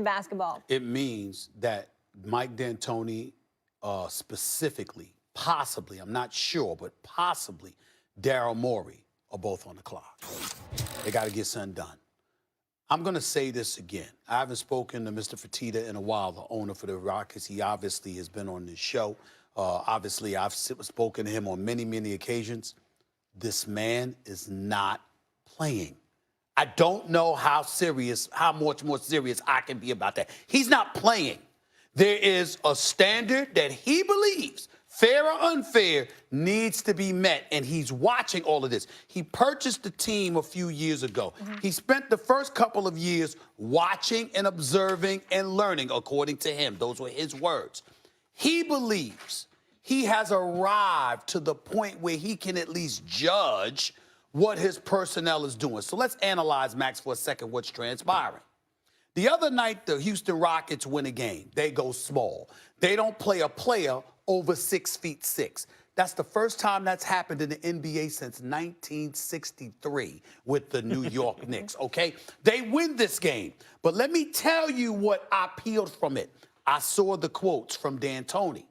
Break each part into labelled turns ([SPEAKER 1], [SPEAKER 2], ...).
[SPEAKER 1] basketball?
[SPEAKER 2] It means that Mike D'Antoni, specifically, possibly, I'm not sure, but possibly Daryl Morey are both on the clock. They got to get something done. I'm going to say this again. I haven't spoken to Mr. Fertitta in a while, the owner for the Rockets. He obviously has been on this show. Obviously, I've spoken to him on many, many occasions. This man is not playing. I don't know how much more serious I can be about that. He's not playing. There is a standard that he believes, fair or unfair, needs to be met, and he's watching all of this. He purchased the team a few years ago. He spent the first couple of years watching and observing and learning, according to him. Those were his words. He believes he has arrived to the point where he can at least judge what his personnel is doing. So let's analyze, Max, for a second what's transpiring. The other night, the Houston Rockets win a game. They go small. They don't play a player over 6'6". That's the first time that's happened in the NBA since 1963 with the New York Knicks, okay? They win this game. But let me tell you what I peeled from it. I saw the quotes from D'Antoni.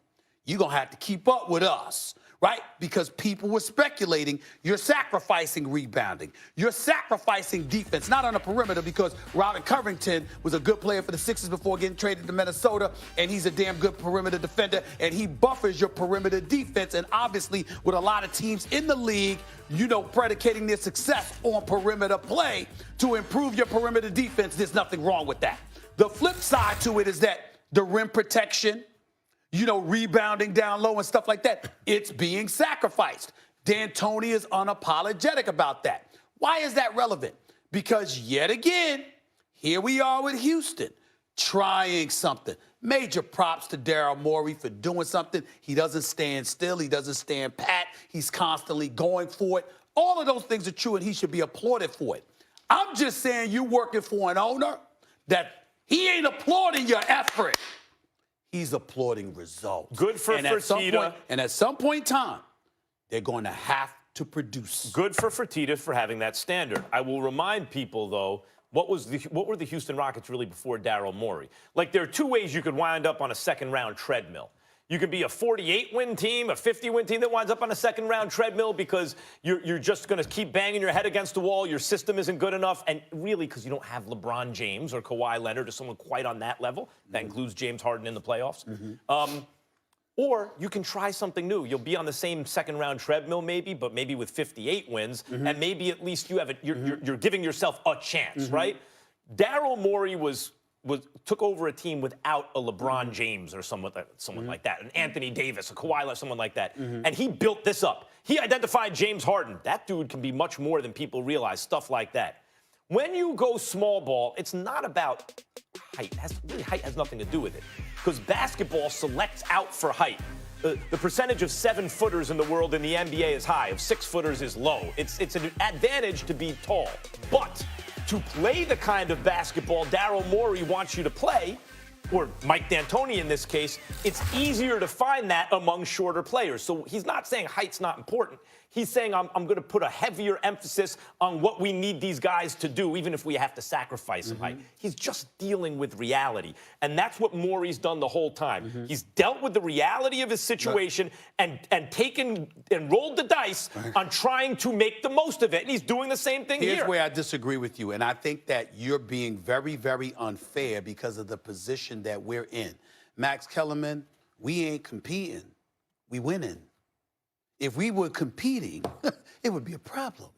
[SPEAKER 2] You're going to have to keep up with us, right? Because people were speculating you're sacrificing rebounding. You're sacrificing defense, not on the perimeter, because Robert Covington was a good player for the Sixers before getting traded to Minnesota, and he's a damn good perimeter defender, and he buffers your perimeter defense. And obviously, with a lot of teams in the league, you know, predicating their success on perimeter play to improve your perimeter defense, there's nothing wrong with that. The flip side to it is that the rim protection, you know, rebounding down low and stuff like that, it's being sacrificed. D'Antoni is unapologetic about that. Why is that relevant? Because yet again, here we are with Houston trying something. Major props to Daryl Morey for doing something. He doesn't stand still. He doesn't stand pat. He's constantly going for it. All of those things are true, and he should be applauded for it. I'm just saying you're working for an owner that he ain't applauding your effort. He's applauding results.
[SPEAKER 3] Good for Fertitta.
[SPEAKER 2] And at some point in time, they're going to have to produce.
[SPEAKER 3] Good for Fertitta for having that standard. I will remind people, though, what were the Houston Rockets really before Daryl Morey? Like, there are two ways you could wind up on a second-round treadmill. You could be a 48-win team, a 50-win team that winds up on a second-round treadmill because you're just going to keep banging your head against the wall. Your system isn't good enough. And really, because you don't have LeBron James or Kawhi Leonard or someone quite on that level. That includes James Harden in the playoffs. Or you can try something new. You'll be on the same second-round treadmill maybe, but maybe with 58 wins. And maybe at least you have you're giving yourself a chance, right? Daryl Morey took over a team without a LeBron James or someone like that, an Anthony Davis, a Kawhi Leonard, someone like that. And he built this up. He identified James Harden. That dude can be much more than people realize, stuff like that. When you go small ball, it's not about height. Height has nothing to do with it, because basketball selects out for height. The percentage of 7-footers in the world in the NBA is high, of 6-footers is low. It's an advantage to be tall. But to play the kind of basketball Daryl Morey wants you to play, or Mike D'Antoni in this case, it's easier to find that among shorter players. So he's not saying height's not important. He's saying I'm going to put a heavier emphasis on what we need these guys to do, even if we have to sacrifice some height. He's just dealing with reality. And that's what Morey's done the whole time. He's dealt with the reality of his situation and taken and rolled the dice on trying to make the most of it. And he's doing the same thing here.
[SPEAKER 2] Here's where I disagree with you. And I think that you're being very, very unfair because of the position that we're in. Max Kellerman, we ain't competing. We winning. If we were competing, it would be a problem.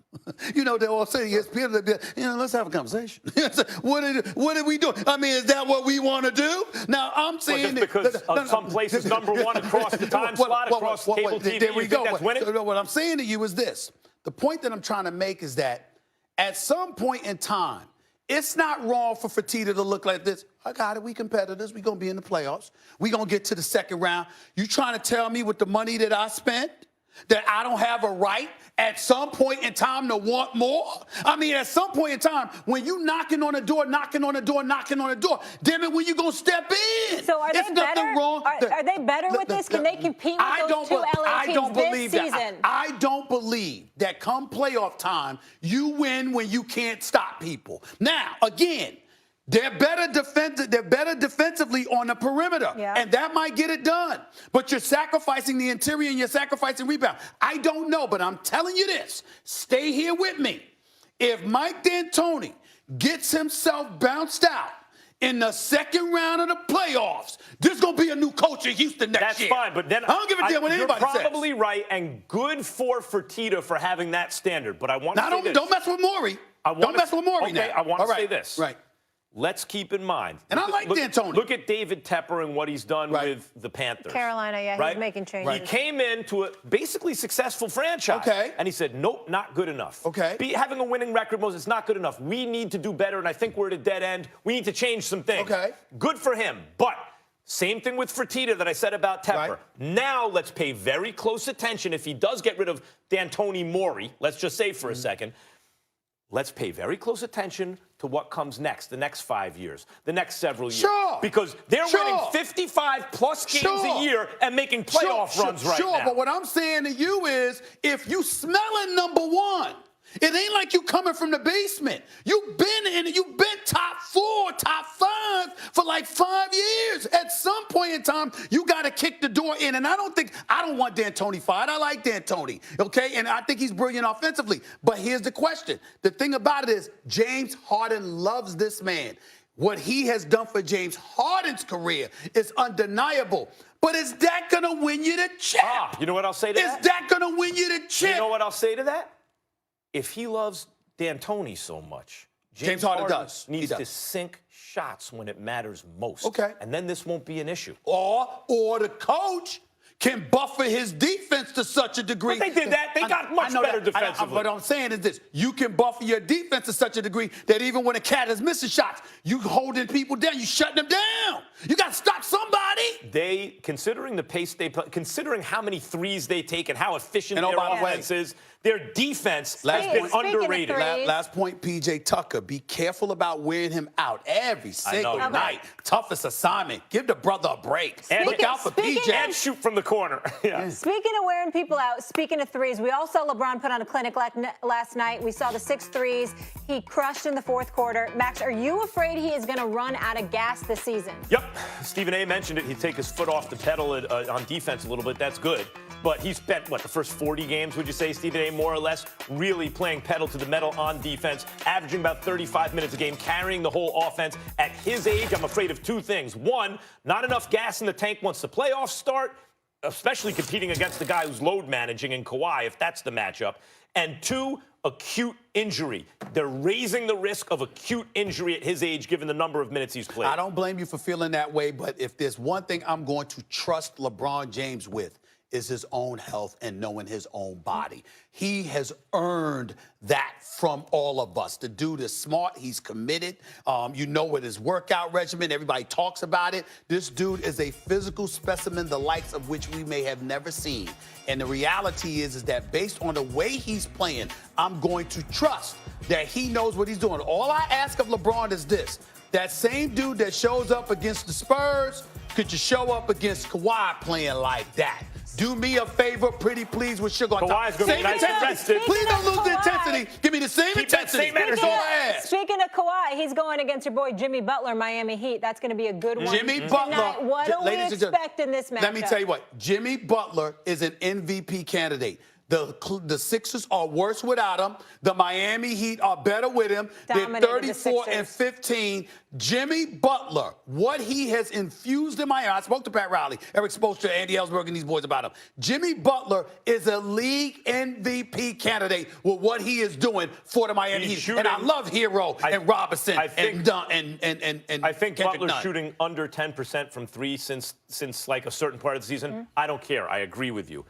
[SPEAKER 2] You know, they all say, let's have a conversation. What are we doing? I mean, is that what we want to do? Now, I'm saying
[SPEAKER 3] because some places number one across the time slot, across cable TV,
[SPEAKER 2] there we go.
[SPEAKER 3] That's winning?
[SPEAKER 2] What I'm saying to you is this. The point that I'm trying to make is that at some point in time, it's not wrong for Fertitta to look like this. I got it. We competitors. We're going to be in the playoffs. We're going to get to the second round. You trying to tell me with the money that I spent that I don't have a right at some point in time to want more? I mean, at some point in time, when you knocking on the door, damn it, when you gonna step in?
[SPEAKER 1] So are they
[SPEAKER 2] it's
[SPEAKER 1] better?
[SPEAKER 2] Nothing wrong.
[SPEAKER 1] Are they better with this? Can they compete with those two LA teams this season?
[SPEAKER 2] I don't believe that come playoff time, you win when you can't stop people. Now, again, They're better defensively on the perimeter, and that might get it done. But you're sacrificing the interior and you're sacrificing rebound. I don't know, but I'm telling you this. Stay here with me. If Mike D'Antoni gets himself bounced out in the second round of the playoffs, there's going to be a new coach in Houston next year.
[SPEAKER 3] That's fine, but then
[SPEAKER 2] I don't give a damn what anybody says.
[SPEAKER 3] You're probably right, and good for Fertitta for having that standard. But I want to say this.
[SPEAKER 2] Don't mess with Morey. Don't mess with Morey now.
[SPEAKER 3] I want to say this.
[SPEAKER 2] Right.
[SPEAKER 3] Let's keep in mind.
[SPEAKER 2] And I like D'Antoni.
[SPEAKER 3] Look at David Tepper and what he's done with the Panthers.
[SPEAKER 1] Carolina, he's making changes.
[SPEAKER 3] He came into a basically successful franchise.
[SPEAKER 2] Okay.
[SPEAKER 3] And he said, nope, not good enough.
[SPEAKER 2] Okay.
[SPEAKER 3] Having a winning record, Moses, is not good enough. We need to do better, and I think we're at a dead end. We need to change some things.
[SPEAKER 2] Okay.
[SPEAKER 3] Good for him. But same thing with Fertitta that I said about Tepper.
[SPEAKER 2] Right.
[SPEAKER 3] Now let's pay very close attention. If he does get rid of D'Antoni Morey, let's just say for a second, let's pay very close attention to what comes next, the next 5 years, the next several years.
[SPEAKER 2] Sure.
[SPEAKER 3] Because they're winning 55-plus games a year and making playoff runs right now.
[SPEAKER 2] Sure, but what I'm saying to you is, if you smelling number one, it ain't like you coming from the basement. You've been top 4, top 5 for like 5 years. At some point in time, you got to kick the door in. And I don't want D'Antoni fired. I like D'Antoni, okay? And I think he's brilliant offensively. But here's the question. The thing about it is, James Harden loves this man. What he has done for James Harden's career is undeniable. But is that going to win you the chip?
[SPEAKER 3] You know what I'll say to that?
[SPEAKER 2] Is that going to win you the chip?
[SPEAKER 3] You know what I'll say to that? If he loves D'Antoni so much,
[SPEAKER 2] James Harden
[SPEAKER 3] needs to sink shots when it matters most.
[SPEAKER 2] Okay.
[SPEAKER 3] And then this won't be an issue.
[SPEAKER 2] Or the coach can buffer his defense to such a degree.
[SPEAKER 3] But they did that. They got much better defensively.
[SPEAKER 2] What I'm saying is this. You can buffer your defense to such a degree that even when a cat is missing shots, you holding people down. You shutting them down. You got to stop somebody.
[SPEAKER 3] Considering the pace they play, considering how many threes they take and how efficient their offense is, their defense has been underrated.
[SPEAKER 2] Last point, P.J. Tucker. Be careful about wearing him out every single night. Toughest assignment. Give the brother a break. Look out for P.J.
[SPEAKER 3] And shoot from the corner.
[SPEAKER 1] Speaking of wearing people out, speaking of threes, we all saw LeBron put on a clinic last night. We saw the 6 threes. He crushed in the fourth quarter. Max, are you afraid he is going to run out of gas this season?
[SPEAKER 3] Yep. Stephen A. mentioned it. He'd take his foot off the pedal on defense a little bit. That's good. But he spent, the first 40 games, would you say, Stephen A., more or less, really playing pedal to the metal on defense, averaging about 35 minutes a game, carrying the whole offense. At his age, I'm afraid of 2 things. 1, not enough gas in the tank once the playoffs start, especially competing against the guy who's load managing in Kawhi, if that's the matchup. And 2, acute injury. They're raising the risk of acute injury at his age, given the number of minutes he's played.
[SPEAKER 2] I don't blame you for feeling that way, but if there's one thing I'm going to trust LeBron James with, is his own health and knowing his own body. He has earned that from all of us. The dude is smart. He's committed. You know what his workout regimen, everybody talks about it. This dude is a physical specimen, the likes of which we may have never seen. And the reality is that based on the way he's playing, I'm going to trust that he knows what he's doing. All I ask of LeBron is this. That same dude that shows up against the Spurs, could you show up against Kawhi playing like that? Do me a favor, pretty please, with sugar on top.
[SPEAKER 3] Kawhi's going to be nice and rested.
[SPEAKER 2] Please don't lose the intensity. Give me the same intensity. That's all I ask.
[SPEAKER 1] Speaking of Kawhi, he's going against your boy Jimmy Butler, Miami Heat. That's going to be a good one.
[SPEAKER 2] Jimmy Butler.
[SPEAKER 1] What do we expect in this matchup?
[SPEAKER 2] Let me tell you what. Jimmy Butler is an MVP candidate. The Sixers are worse without him. The Miami Heat are better with him. They're 34-15. Jimmy Butler, what he has infused in Miami. I spoke to Pat Riley, Eric Spoelstra, Andy Ellsberg, and these boys about him. Jimmy Butler is a league MVP candidate with what he is doing for the Miami Heat. And I love Hero and Robinson and Dunn and
[SPEAKER 3] I think
[SPEAKER 2] Kendrick
[SPEAKER 3] Butler's
[SPEAKER 2] Nunn.
[SPEAKER 3] shooting under 10% from 3 since like a certain part of the season. I don't care. I agree with you.